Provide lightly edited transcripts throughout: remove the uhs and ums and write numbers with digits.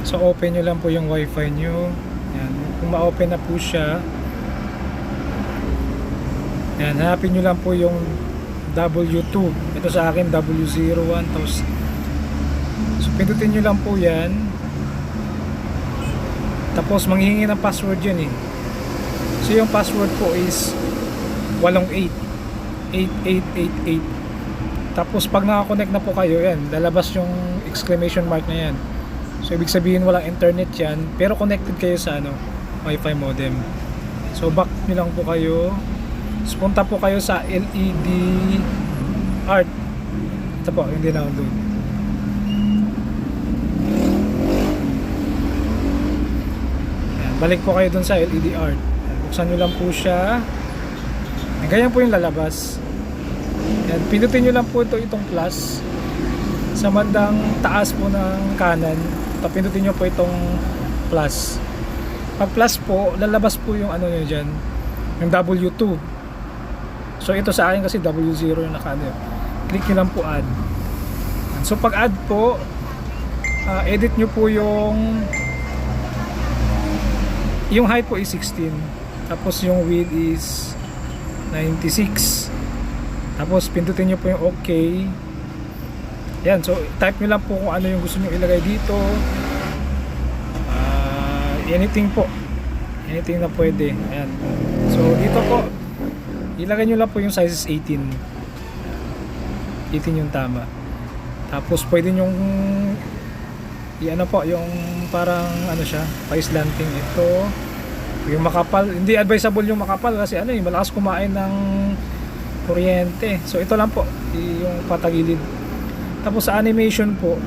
So open nyo lang po yung wifi nyo. Yan. Kung ma-open na po siya, yan, hanapin nyo lang po yung W2. Ito sa akin W01. So pindutin nyo lang po yan. Tapos manghihingi ng password yan eh. So yung password po is 888888. Tapos pag nakakonect na po kayo, yan, lalabas yung exclamation mark na yan. So ibig sabihin walang internet yan, pero connected kayo sa wifi modem. So back nyo lang po kayo. So, punta po kayo sa LED Art. Ito po yung dinownload. Yan, balik po kayo dun sa LED Art. Yan, buksan nyo lang po siya. Yan, ganyan po yung lalabas. Yan, pindutin nyo lang po itong plus sa bandang taas po ng kanan. Tapos pindutin nyo po itong plus. Pag plus po, lalabas po yung nyo dyan, yung W2. So ito sa akin kasi W0 yung click nyo lang po add. So pag add po, edit nyo po yung height po is 16, tapos yung width is 96, tapos pindutin nyo po yung OK. Yan, so type nyo lang po kung ano yung gusto nyo ilagay dito. Anything po, anything na pwede. Ayan. So dito po ilagay nyo lang po yung sizes 18 yung tama. Tapos pwede nyong po yung parang siya, pa-slanting. Ito yung makapal, hindi advisable yung makapal kasi malakas kumain ng kuryente. So ito lang po yung patagilid. Tapos sa animation po,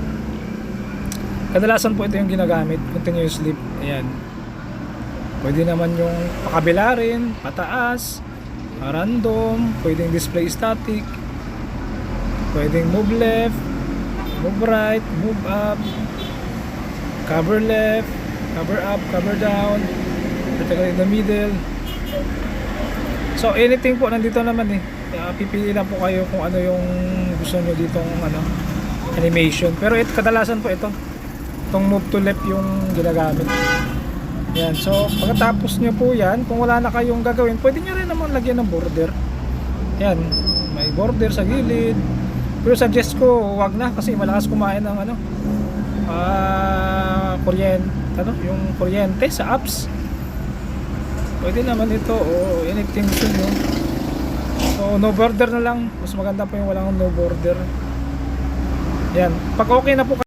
kadalasan po ito yung ginagamit, continuous sleep. Ayan, pwede naman yung pakabila rin, pataas, random, pwedeng display static, pwedeng move left, move right, move up, cover left, cover up, cover down, vertical in the middle. So anything po nandito naman pipili lang po kayo kung ano yung gusto nyo ditong animation. Pero kadalasan po itong move to left yung ginagamit. Yan, so pagkatapos nyo po yan, kung wala na kayong gagawin, pwede nyo rin naman lagyan ng border. Yan, may border sa gilid. Pero suggest ko, wag na kasi malakas kumain ng kuryente, yung kuryente sa apps. Pwede naman ito o anything gusto nyo. So no border na lang, mas maganda po yung walang no border. Yan, pag okay na po